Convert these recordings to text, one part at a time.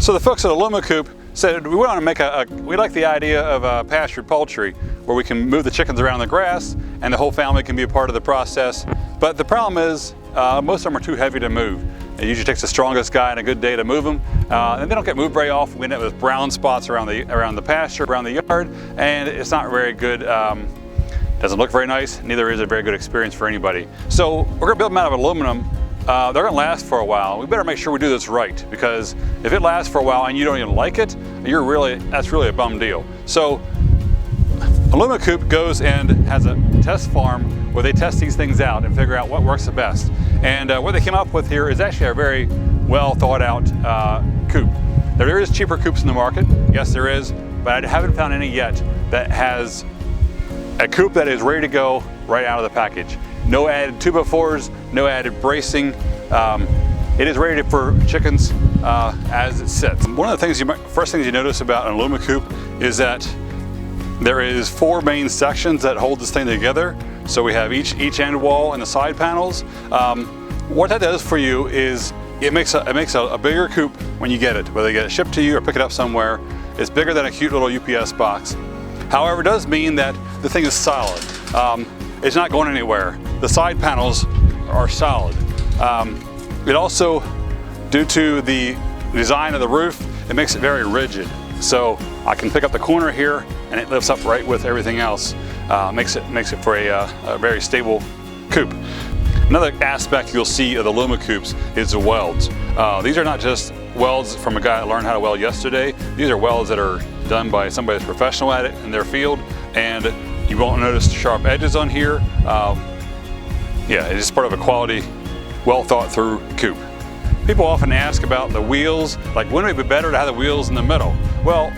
So the folks at Alumi-Coop said we want to make we like the idea of pastured poultry where we can move the chickens around the grass and the whole family can be a part of the process. But the problem is most of them are too heavy to move. It usually takes the strongest guy and a good day to move them. And they don't get moved very often. We end up with brown spots around the pasture, around the yard, and it's not very good. Doesn't look very nice, neither is it a very good experience for anybody. So we're gonna build them out of aluminum. They're gonna last for a while. We better make sure we do this right, because if it lasts for a while and you don't even like it, that's really a bum deal. So Alumi-Coop goes and has a test farm where they test these things out and figure out what works the best. And what they came up with here is actually a very well thought out coop. There is cheaper coops in the market, yes there is, but I haven't found any yet that has a coop that is ready to go right out of the package. No added 2x4s, no added bracing. It is ready for chickens as it sits. One of the first things you notice about an Alumi-Coop is that there is 4 main sections that hold this thing together. So we have each end wall and the side panels. What that does for you is it makes a bigger coop when you get it, whether you get it shipped to you or pick it up somewhere. It's bigger than a cute little UPS box. However, it does mean that the thing is solid. It's not going anywhere. The side panels are solid. It also, due to the design of the roof, it makes it very rigid. So I can pick up the corner here and it lifts up right with everything else. Makes it for a very stable coop. Another aspect you'll see of the Alumi-Coops is the welds. These are not just welds from a guy that learned how to weld yesterday. These are welds that are done by somebody that's professional at it in their field, and you won't notice sharp edges on here. Yeah, it's just part of a quality, well thought through coop. People often ask about the wheels, like wouldn't it be better to have the wheels in the middle? Well,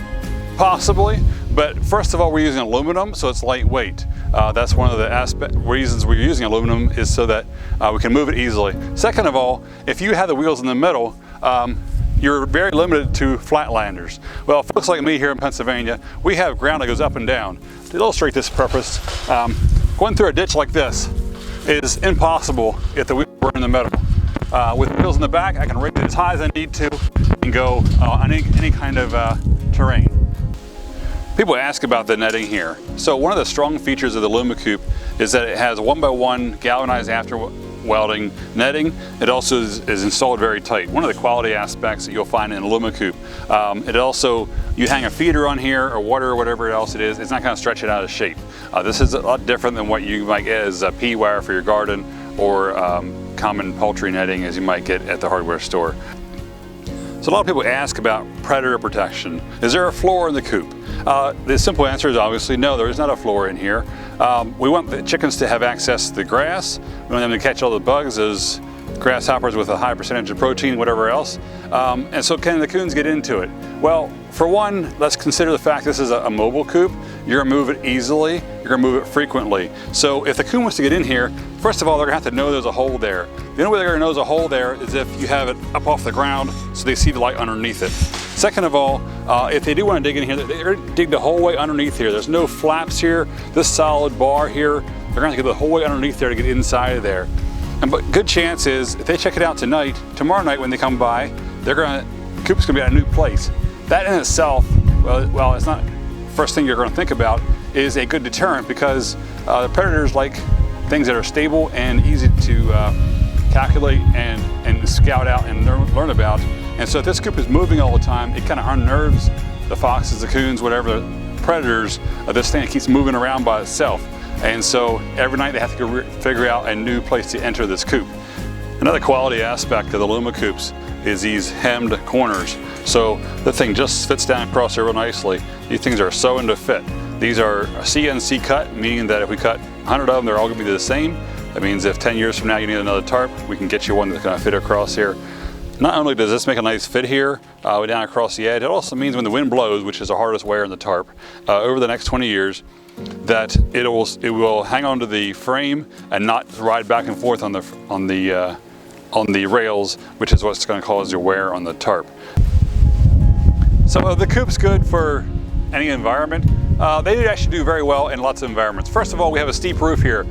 possibly, but first of all we're using aluminum, so it's lightweight. That's one of the reasons we're using aluminum, is so that we can move it easily. Second of all, if you have the wheels in the middle, you're very limited to flatlanders. Well, folks like me here in Pennsylvania, we have ground that goes up and down. To illustrate this purpose, going through a ditch like this is impossible if the wheels were in the middle. With wheels in the back, I can raise it as high as I need to and go on any kind of terrain. People ask about the netting here. So one of the strong features of the Alumi-Coop is that it has 1x1 galvanized after welding netting. It also is installed very tight. One of the quality aspects that you'll find in an Alumi-Coop. It also, you hang a feeder on here or water or whatever else it is, it's not going to stretch it out of shape. This is a lot different than what you might get as a P-wire for your garden or common poultry netting as you might get at the hardware store. So a lot of people ask about predator protection. Is there a floor in the coop? The simple answer is obviously no, there is not a floor in here. We want the chickens to have access to the grass. We want them to catch all the bugs, those grasshoppers with a high percentage of protein, whatever else. And so can the coons get into it? Well, for one, let's consider the fact this is a mobile coop. You're gonna move it easily, you're gonna move it frequently. So if the coon wants to get in here, first of all, they're gonna have to know there's a hole there. The only way they're gonna know there's a hole there is if you have it up off the ground so they see the light underneath it. Second of all, if they do want to dig in here, they're gonna dig the whole way underneath here. There's no flaps here, this solid bar here. They're gonna have to get the whole way underneath there to get inside of there. But good chance is, if they check it out tonight, tomorrow night when they come by, the coop's gonna be at a new place. That in itself, well, it's not the first thing you're gonna think about, is a good deterrent, because the predators like things that are stable and easy to calculate and scout out and learn about. And so if this coop is moving all the time, it kind of unnerves the foxes, the coons, whatever the predators of this thing. It keeps moving around by itself. And so every night they have to go figure out a new place to enter this coop. Another quality aspect of the Alumi-Coops is these hemmed corners. So the thing just fits down across here real nicely. These things are sewn to fit. These are CNC cut, meaning that if we cut 100 of them, they're all gonna be the same. That means if 10 years from now you need another tarp, we can get you one that's gonna fit across here. Not only does this make a nice fit here, down across the edge, it also means when the wind blows, which is the hardest wear in the tarp, over the next 20 years, that it will hang onto the frame and not ride back and forth on the rails, which is what's going to cause your wear on the tarp. So the coop's good for any environment. They actually do very well in lots of environments. First of all, we have a steep roof here.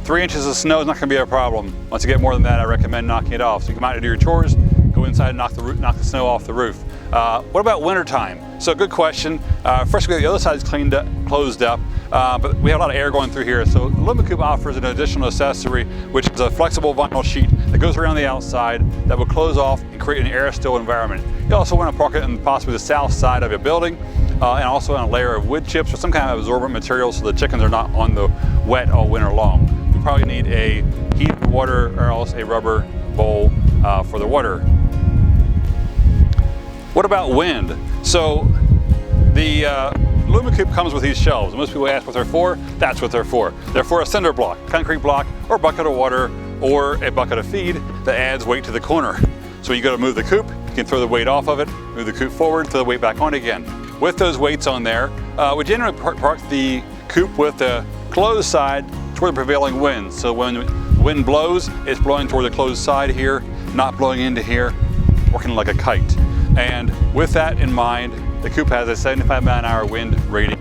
3 inches of snow is not going to be a problem. Once you get more than that, I recommend knocking it off. So you come out to do your chores, go inside and knock the snow off the roof. What about wintertime? So good question. First, the other side is closed up, but we have a lot of air going through here. So Alumi-Coop offers an additional accessory, which is a flexible vinyl sheet that goes around the outside that will close off and create an air-still environment. You also want to park it on possibly the south side of your building, and also on a layer of wood chips or some kind of absorbent material so the chickens are not on the wet all winter long. You probably need a heated water or else a rubber bowl for the water. What about wind? So the Alumi-Coop comes with these shelves. Most people ask what they're for. That's what they're for. They're for a cinder block, concrete block, or bucket of water, or a bucket of feed that adds weight to the corner. So you go to move the coop, you can throw the weight off of it, move the coop forward, throw the weight back on again. With those weights on there, we generally park the coop with the closed side toward the prevailing wind. So when the wind blows, it's blowing toward the closed side here, not blowing into here, working like a kite. And with that in mind, the coop has a 75 mile-an-hour wind rating.